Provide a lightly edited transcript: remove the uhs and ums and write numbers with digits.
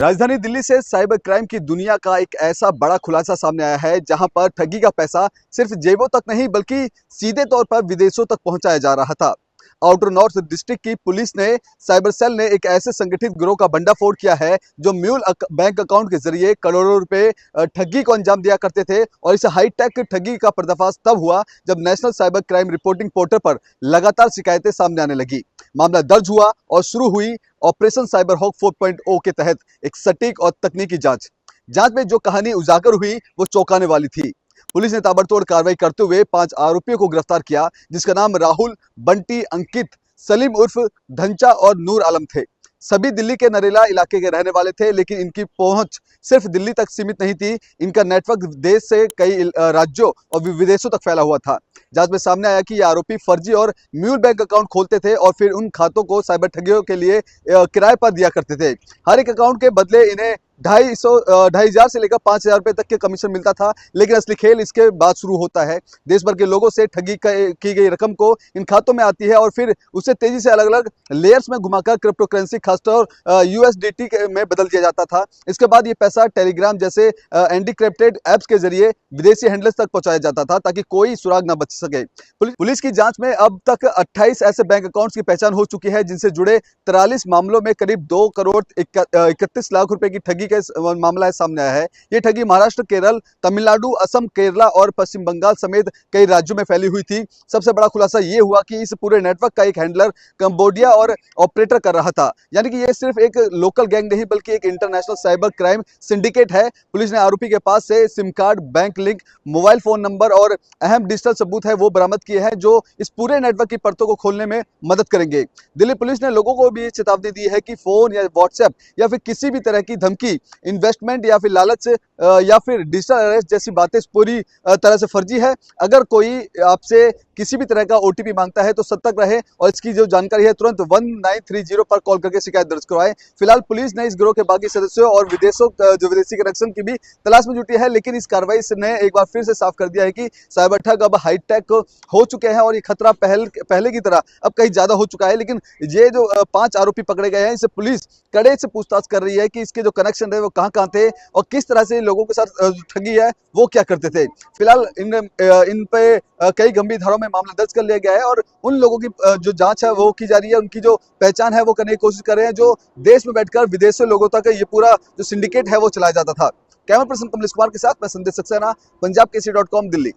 राजधानी दिल्ली से cyber crime की दुनिया का एक ऐसा बड़ा खुलासा सामने आया है जहां पर ठगी का पैसा सिर्फ जेबों तक नहीं बल्कि सीधे तौर पर विदेशों तक पहुंचाया जा रहा था। आउटर नॉर्थ डिस्ट्रिक्ट की पुलिस ने साइबर सेल ने एक ऐसे संगठित गिरोह का भंडाफोड़ किया है जो म्यूल बैंक अकाउंट के जरिए करोड़ों रुपए ठगी को अंजाम दिया करते थे। और इस हाईटेक ठगी का पर्दाफाश तब हुआ जब national cyber crime reporting portal पर लगातार शिकायतें सामने आने लगी। मामला दर्ज हुआ और शुरू हुई ऑपरेशन साइबर हॉक 4.0 के तहत एक सटीक और तकनीकी जांच में जो कहानी उजागर हुई वो चौंकाने वाली थी। पुलिस ने ताबड़तोड़ कार्रवाई करते हुए 5 आरोपियों को गिरफ्तार किया जिसका नाम राहुल, बंटी, अंकित, सलीम उर्फ धंचा और नूर आलम थे। सभी दिल्ली के नरेला इलाके के रहने वाले थे, लेकिन इनकी पहुंच सिर्फ दिल्ली तक सीमित नहीं थी। इनका नेटवर्क देश से कई राज्यों और विदेशों तक फैला हुआ था। जांच में सामने आया कि ये आरोपी फर्जी और म्यूल बैंक अकाउंट खोलते थे और फिर उन खातों को साइबर ठगियों के लिए किराए पर दिया करते थे। हर एक अकाउंट के बदले इन्हें 2,500 से लेकर 5,000 रुपए तक के कमीशन मिलता था। लेकिन असली खेल इसके बाद शुरू होता है। देश भर के लोगों से ठगी की गई रकम को इन खातों में आती है और फिर उसे तेजी से अलग अलग लेयर्स में घुमाकर क्रिप्टो करेंसी खासतौर यूएसडीटी में बदल दिया जाता था। इसके बाद ये पैसा टेलीग्राम जैसे एनडिक्रिप्टेड ऐप्स के जरिए विदेशी हैंडलर्स तक पहुंचाया जाता था ताकि कोई सुराग न बच सके। पुलिस की जांच में अब तक 28 ऐसे बैंक अकाउंट्स की पहचान हो चुकी है जिनसे जुड़े 43 मामलों में करीब 2 करोड़ 31 लाख रुपए की ठगी का मामला है सामने आया है। ये ठगी महाराष्ट्र, केरल, तमिलनाडु, असम, केरला और पश्चिम बंगाल समेत कई राज्यों में फैली हुई थी। सबसे बड़ा खुलासा ये हुआ कि इस पूरे नेटवर्क का एक हैंडलर कंबोडिया और ऑपरेटर कर रहा था। यानी कि ये सिर्फ एक लोकल गैंग नहीं बल्कि एक इंटरनेशनल साइबर क्राइम सिंडिकेट है। पुलिस ने आरोपी के पास से SIM card, bank link, mobile phone number और अहम डिजिटल सबूत है वो बरामद किए हैं जो इस पूरे नेटवर्क की परतों को खोलने में मदद करेंगे। दिल्ली पुलिस ने लोगों को भी चेतावनी दी है कि फोन या व्हाट्सएप या फिर किसी भी तरह की धमकी, इन्वेस्टमेंट या फिर लालच या फिर डिजिटल अरेस्ट जैसी बातें पूरी तरह से फर्जी है। अगर कोई आपसे किसी भी तरह का ओटीपी मांगता है तो सतर्क रहे और इसकी जो जानकारी है तुरंत 1930 पर कॉल करके शिकायत दर्ज करवाएं। फिलहाल पुलिस ने इस गिरोह के बाकी सदस्यों और विदेशी कनेक्शन की भी तलाश में जुटी है, लेकिन इस कार्रवाई ने एक बार फिर से साफ कर दिया है कि साइबर ठग अब हाईटेक हो चुके हैं और ये खतरा पहले की तरह अब कहीं ज्यादा हो चुका है। लेकिन ये जो 5 आरोपी पकड़े गए हैं इसे पुलिस कड़े से पूछताछ कर रही है कि इसके जो कनेक्शन है वो कहां थे और किस तरह से लोगों के साथ ठगी है वो क्या करते थे। फिलहाल इन पे कई गंभीर धाराओं में मामला दर्ज कर लिया गया है और उन लोगों की जो जांच है वो की जा रही है। उनकी जो पहचान है वो करने की कोशिश कर रहे हैं जो देश में बैठकर विदेशों लोगों तक ये पूरा जो सिंडिकेट है वो चलाया जाता था। कैमरा पर्सन कमलेश कुमार के साथ मैं संदेश सक्सेना, पंजाब केसरी.com, दिल्ली।